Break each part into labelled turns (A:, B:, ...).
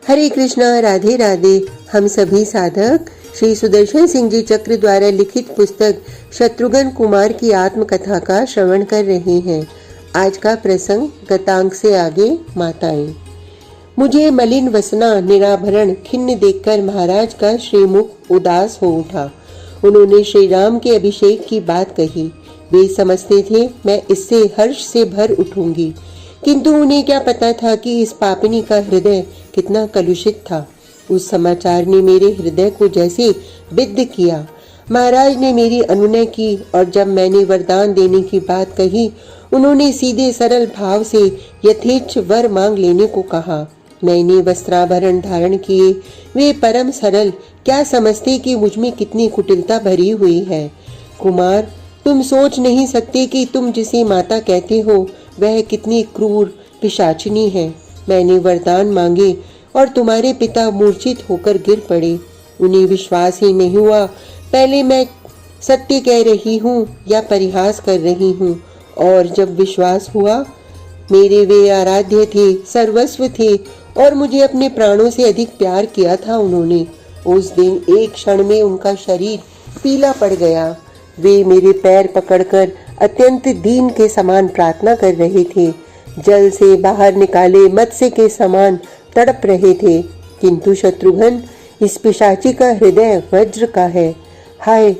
A: हरे कृष्णा, राधे राधे। हम सभी साधक श्री सुदर्शन सिंह जी चक्र द्वारा लिखित पुस्तक शत्रुघ्न कुमार की आत्मकथा का श्रवण कर रहे हैं। आज का प्रसंग गतांक से आगे। माताएं। मुझे मलिन वसना निराभरण खिन्न देखकर महाराज का श्रीमुख उदास हो उठा। उन्होंने श्री राम के अभिषेक की बात कही। वे समझते थे मैं इससे हर्ष से भर उठूंगी, किंतु उन्हें क्या पता था कि इस पापिनी का हृदय कितना कलुषित था। उस समाचार ने मेरे हृदय को जैसे विद्ध किया। महाराज ने मेरी अनुनय की और जब मैंने वरदान देने की बात कही, उन्होंने सीधे सरल भाव से यथेच्छ वर मांग लेने को कहा। मैंने वस्त्राभरण धारण किए। वे परम सरल, क्या समझते कि मुझमें कितनी कुटिलता भरी हुई है। कुमार, तुम सोच नहीं सकते कि तुम जिसे माता कहते हो वह कितनी क्रूर पिशाचिनी है। मैंने वरदान मांगे और तुम्हारे पिता मूर्छित होकर गिर पड़े। उन्हें विश्वास ही नहीं हुआ। पहले मैं सत्य कह रही हूँ या परिहास कर रही हूँ, और जब विश्वास हुआ, मेरे वे आराध्य थे, सर्वस्व थे और मुझे अपने प्राणों से अधिक प्यार किया था उन्होंने। उस दिन एक क्षण में उनका शरीर पीला पड़ गया। वे मेरे पैर पकड़कर अत्यंत दीन के समान प्रार्थना कर रहे थे। जल से बाहर निकाले मत्स्य के समान तड़प रहे थे। किंतु शत्रुघ्न, इस पिशाची का हृदय वज्र का है। हाय,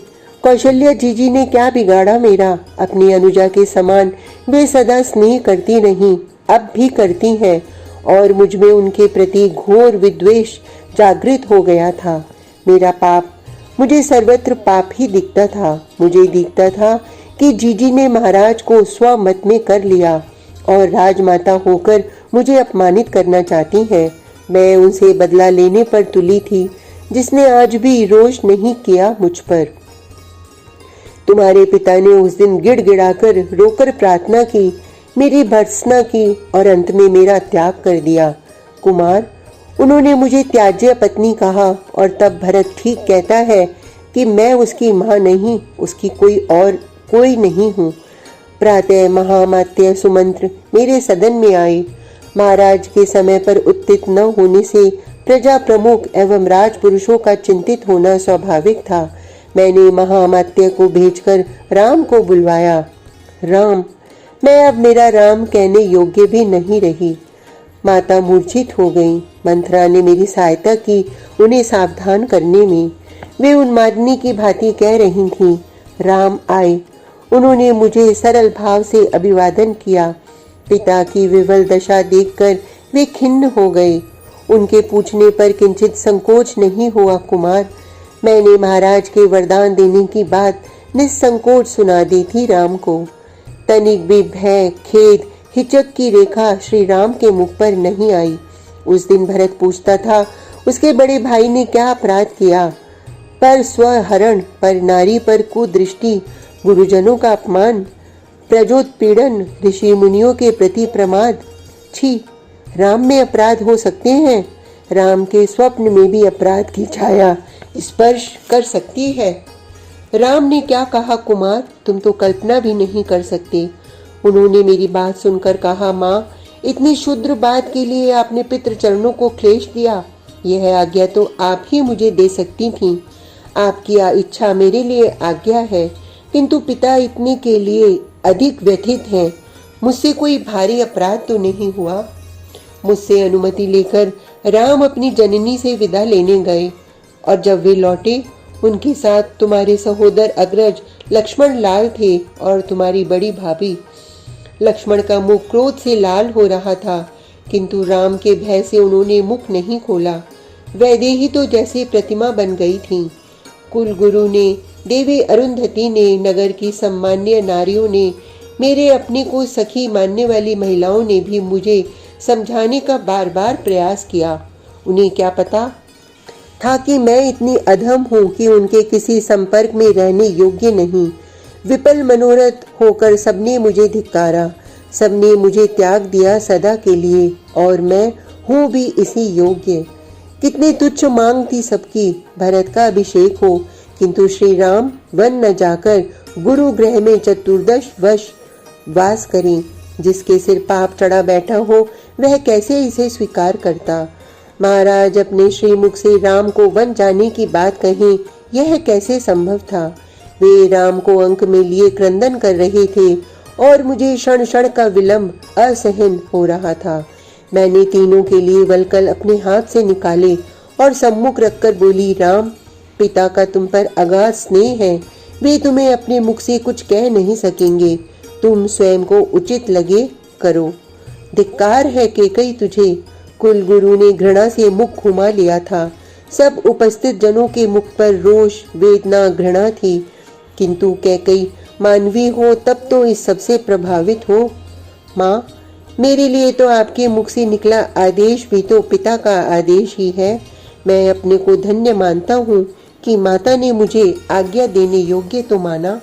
A: कौशल्या जीजी ने क्या बिगाड़ा मेरा। अपनी अनुजा के समान वे सदा स्नेह करती नहीं, अब भी करती हैं, और मुझमें उनके प्रति घोर विद्वेष जागृत हो गया था। मेरा पाप, मुझे सर्वत्र पाप ही दिखता था। मुझे दिखता था कि जीजी ने महाराज को स्वमत में कर लिया और राजमाता होकर मुझे अपमानित करना चाहती है। मैं उनसे बदला लेने पर तुली थी, जिसने आज भी रोष नहीं किया मुझ पर। तुम्हारे पिता ने उस दिन गिड़गिड़ाकर रोकर प्रार्थना की, मेरी भर्त्सना की और अंत में मेरा त्याग कर दिया। कुमार, उन्होंने मुझे त्याज्य पत्नी कहा, और तब भरत ठीक कहता है कि मैं उसकी माँ नहीं, उसकी कोई नहीं हूँ। प्रातः महामात्य सुमंत्र मेरे सदन में आए। महाराज के समय पर उत्थित न होने से प्रजा प्रमुख एवं राजपुरुषों का चिंतित होना स्वाभाविक था। मैंने महामात्य को भेजकर राम को बुलवाया। राम, मैं अब मेरा राम कहने योग्य भी नहीं रही। माता मूर्छित हो गई। मंथरा ने मेरी सहायता की उन्हें सावधान करने में। वे उन्मादिनी की भांति कह रही थीं। राम आए। उन्होंने मुझे सरल भाव से अभिवादन किया। पिता की विवल दशा देखकर वे खिन्न हो गए। उनके पूछने पर किंचित संकोच नहीं हुआ। कुमार, मैंने महाराज के वरदान देने की बात निसंकोच सुना दी थी राम को। तनिक भी भय, खेद, हिचक की रेखा श्री राम के मुख पर नहीं आई। उस दिन भरत पूछता था उसके बड़े भाई ने क्या अपराध किया। पर स्वहरण, पर नारी पर कुदृष्टि, गुरुजनों का अपमान, प्रजोत्पीड़न, ऋषि मुनियों के प्रति प्रमाद। छी, राम में अपराध हो सकते हैं? राम के स्वप्न में भी अपराध की छाया स्पर्श कर सकती है। राम ने क्या कहा कुमार, तुम तो कल्पना भी नहीं कर सकते। उन्होंने मेरी बात सुनकर कहा, माँ, इतनी शुद्र बात के लिए आपने पितृ चरणों को क्लेश दिया। यह आज्ञा तो आप ही मुझे दे सकती थीं। आपकी इच्छा मेरे लिए आज्ञा है, किंतु पिता इतने के लिए अधिक व्यथित हैं। मुझसे कोई भारी अपराध तो नहीं हुआ। मुझसे अनुमति लेकर राम अपनी जननी से विदा लेने गए, और जब वे लौटे, उनके साथ तुम्हारे सहोदर अग्रज लक्ष्मण लाल थे और तुम्हारी बड़ी भाभी। लक्ष्मण का मुख क्रोध से लाल हो रहा था, किंतु राम के भय से उन्होंने मुख नहीं खोला। वैदेही तो जैसे प्रतिमा बन गई थी। कुलगुरु ने, देवी अरुंधति ने, नगर की सम्मान्य नारियों ने, मेरे अपने को सखी मानने वाली महिलाओं ने भी मुझे समझाने का बार बार प्रयास किया। उन्हें क्या पता था कि मैं इतनी अधम हूँ कि उनके किसी संपर्क में रहने योग्य नहीं। विफल मनोरथ होकर सबने मुझे धिक्कारा, सबने मुझे त्याग दिया सदा के लिए, और मैं हूँ भी इसी योग्य। कितनी तुच्छ मांग थी सबकी, भरत का अभिषेक हो, किंतु श्री राम वन न जाकर गुरु गृह में चतुर्दश वर्ष वास करें। जिसके सिर पाप चढ़ा बैठा हो वह कैसे इसे स्वीकार करता। महाराज अपने श्रीमुख से राम को वन जाने की बात कही, यह कैसे संभव था। वे राम को अंक में लिए क्रंदन कर रहे थे और मुझे क्षण क्षण का विलंब असहन हो रहा था। मैंने तीनों के लिए वलकल अपने हाथ से निकाले और सम्मुख रखकर बोली, राम, पिता का तुम पर अगाध स्नेह है, वे तुम्हें अपने मुख से कुछ कह नहीं सकेंगे, तुम स्वयं को उचित लगे करो। धिक्कार है कैकेयी तुझे। कुल गुरु ने घृणा से मुख घुमा लिया था। सब उपस्थित जनों के मुख पर रोष, वेदना, घृणा थी, किंतु कैकेयी मानवी हो तब तो इस सबसे प्रभावित हो। माँ, मेरे लिए तो आपके मुख से निकला आदेश भी तो पिता का आदेश ही है। मैं अपने को धन्य मानता हूँ कि माता ने मुझे आज्ञा देने योग्य तो माना।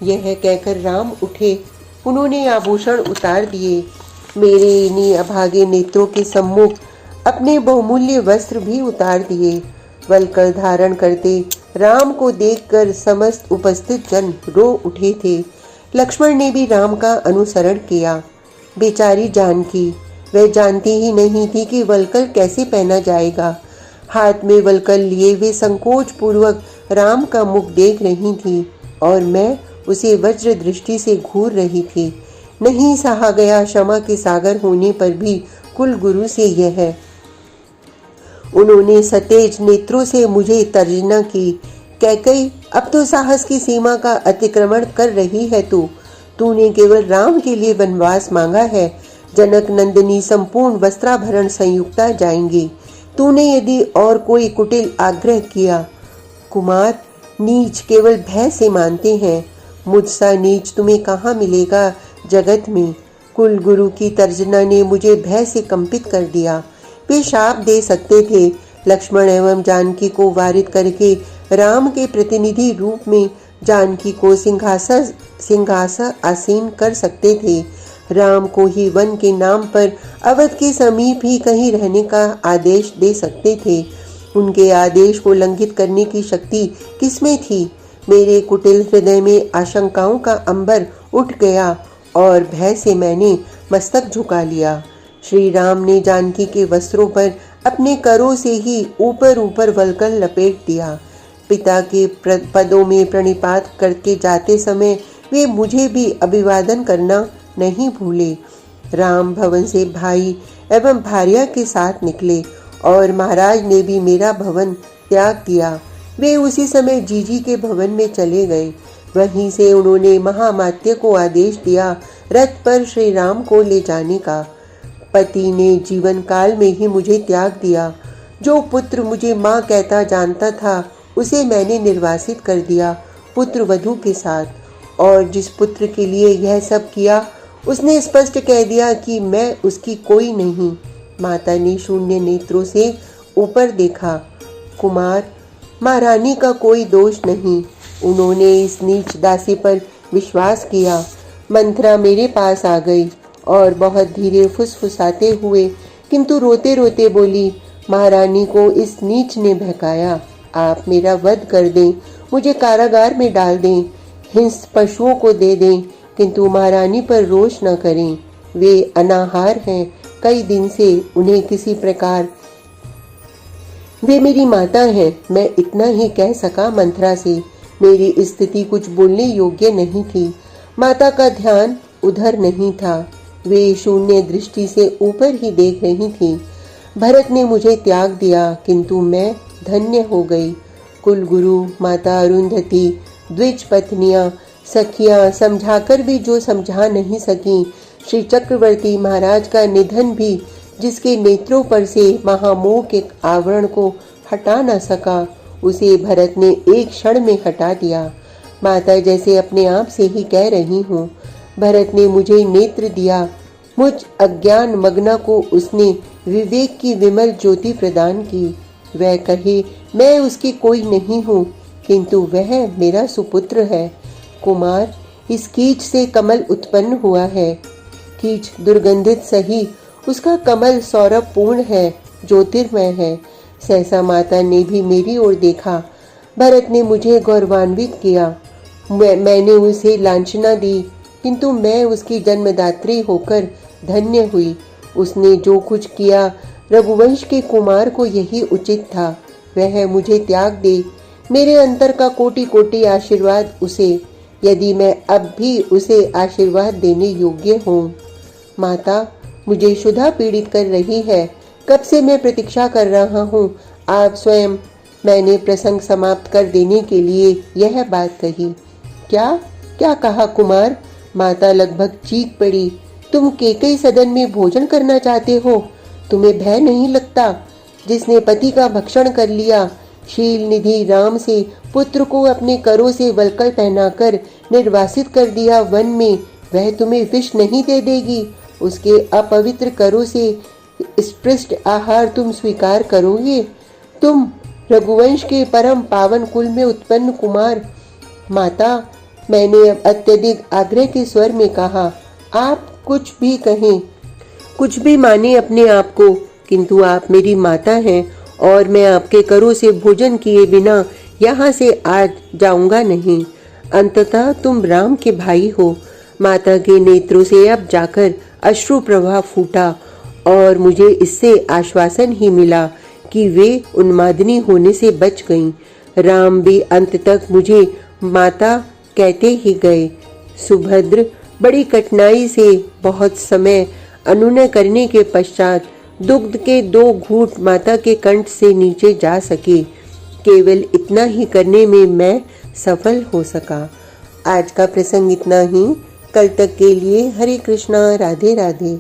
A: यह कहकर राम उठे। उन्होंने आभूषण उतार दिए। मेरे इन्हीं अभागे नेत्रों के सम्मुख अपने बहुमूल्य वस्त्र भी उतार दिए। वलकल धारण करते राम को देखकर समस्त उपस्थित जन रो उठे थे। लक्ष्मण ने भी राम का अनुसरण किया। बेचारी जानकी, वह जानती ही नहीं थी कि वलकल कैसे पहना जाएगा। हाथ में वलकल लिए वे संकोच पूर्वक राम का मुख देख रही थी और मैं उसे वज्र दृष्टि से घूर रही थी। नहीं सहा गया क्षमा के सागर होने पर भी कुल गुरु से यह। उन्होंने सतेज नेत्रों से मुझे तर्जना की। कैकेयी, अब तो साहस की सीमा का अतिक्रमण कर रही है तूने केवल राम के लिए वनवास मांगा है। जनक नंदिनी संपूर्ण वस्त्राभरण संयुक्ता जाएंगी। तूने यदि और कोई कुटिल आग्रह किया। कुमार, नीच केवल भय से मानते हैं। मुझसा नीच तुम्हें कहाँ मिलेगा जगत में। कुल गुरु की तर्जना ने मुझे भय से कंपित कर दिया। वे शाप दे सकते थे। लक्ष्मण एवं जानकी को वारित करके राम के प्रतिनिधि रूप में जानकी को सिंहासन आसीन कर सकते थे। राम को ही वन के नाम पर अवध के समीप ही कहीं रहने का आदेश दे सकते थे। उनके आदेश को लंघित करने की शक्ति किसमें थी। मेरे कुटिल हृदय में आशंकाओं का अंबर उठ गया और भय से मैंने मस्तक झुका लिया। श्री राम ने जानकी के वस्त्रों पर अपने करों से ही ऊपर ऊपर वलकल लपेट दिया। पिता के पदों में प्रणिपात करके जाते समय वे मुझे भी अभिवादन करना नहीं भूले। राम भवन से भाई एवं भार्या के साथ निकले और महाराज ने भी मेरा भवन त्याग दिया। वे उसी समय जीजी के भवन में चले गए। वहीं से उन्होंने महामात्य को आदेश दिया रथ पर श्री राम को ले जाने का। पति ने जीवन काल में ही मुझे त्याग दिया। जो पुत्र मुझे माँ कहता जानता था उसे मैंने निर्वासित कर दिया पुत्र वधू के साथ, और जिस पुत्र के लिए यह सब किया उसने स्पष्ट कह दिया कि मैं उसकी कोई नहीं। माता ने शून्य नेत्रों से ऊपर देखा। कुमार, महारानी का कोई दोष नहीं। उन्होंने इस नीच दासी पर विश्वास किया। मंथरा मेरे पास आ गई और बहुत धीरे फुसफुसाते हुए किंतु रोते रोते बोली, महारानी को इस नीच ने बहकाया। आप मेरा वध कर दें, मुझे कारागार में डाल दें, हिंस पशुओं को दे दें, किंतु महारानी पर रोष न करें। वे अनाहार हैं, कई दिन से उन्हें किसी प्रकार। वे मेरी माता हैं, मैं इतना ही कह सका मंथरा से। मेरी स्थिति कुछ बोलने योग्य नहीं थी। माता का ध्यान उधर नहीं था। वे शून्य दृष्टि से ऊपर ही देख रही थी। भरत ने मुझे त्याग दिया, किंतु मैं धन्य हो गई। कुलगुरु, माता अरुंधति, द्विज पत्नियां, सखियां समझाकर भी जो समझा नहीं सकी। श्री चक्रवर्ती महाराज का निधन भी जिसके नेत्रों पर से महामोह के आवरण को हटा न सका, उसे भरत ने एक क्षण में हटा दिया। माता जैसे अपने आप से ही कह रही हूँ। भरत ने मुझे नेत्र दिया। मुझ अज्ञान मग्ना को उसने विवेक की विमल ज्योति प्रदान की। वह कहे मैं उसकी कोई नहीं हूँ, किंतु वह मेरा सुपुत्र है। कुमार, इस कीच से कमल उत्पन्न हुआ है। कीच दुर्गंधित सही, उसका कमल सौरभ पूर्ण है, ज्योतिर्मय है। सहसा माता ने भी मेरी ओर देखा। भरत ने मुझे गौरवान्वित किया। मैंने उसे लांछना दी, किंतु मैं उसकी जन्मदात्री होकर धन्य हुई। उसने जो कुछ किया रघुवंश के कुमार को यही उचित था। वह मुझे त्याग दे, मेरे अंतर का कोटि कोटि आशीर्वाद उसे, यदि मैं अब भी उसे आशीर्वाद देने योग्य हूँ। माता, मुझे क्षुधा पीड़ित कर रही है, कब से मैं प्रतीक्षा कर रहा हूँ। आप स्वयं। मैंने प्रसंग समाप्त कर देने के लिए यह बात कही। क्या क्या कहा कुमार? माता लगभग चीख पड़ी। तुम केकई सदन में भोजन करना चाहते हो? तुम्हें भय नहीं लगता? जिसने पति का भक्षण कर लिया, शील निधि राम से पुत्र को अपने करों से वल्कल पहनाकर निर्वासित कर दिया वन में, वह तुम्हें विष नहीं दे देगी? उसके अपवित्र करों से स्पृष्ट आहार तुम स्वीकार करोगे? तुम रघुवंश के परम पावन कुल में उत्पन्न कुमार। माता, मैंने अब अत्यधिक आग्रह के स्वर में कहा। आप कुछ भी कहें, कुछ भी माने अपने आप को, किंतु आप मेरी माता हैं और मैं आपके करों से भोजन किए बिना यहाँ से आज जाऊंगा नहीं। अंततः तुम राम के भाई हो। माता के नेत्रों से अब जाकर अश्रु प्रवाह फूटा और मुझे इससे आश्वासन ही मिला कि वे उन्मादनी होने से बच गईं। राम भी अंत तक मुझे माता कहते ही गए। सुभद्र बड़ी कठिनाई से बहुत समय अनुनय करने के पश्चात दुग्ध के 2 घूंट माता के कंठ से नीचे जा सके। केवल इतना ही करने में मैं सफल हो सका। आज का प्रसंग इतना ही। कल तक के लिए हरे कृष्णा, राधे राधे।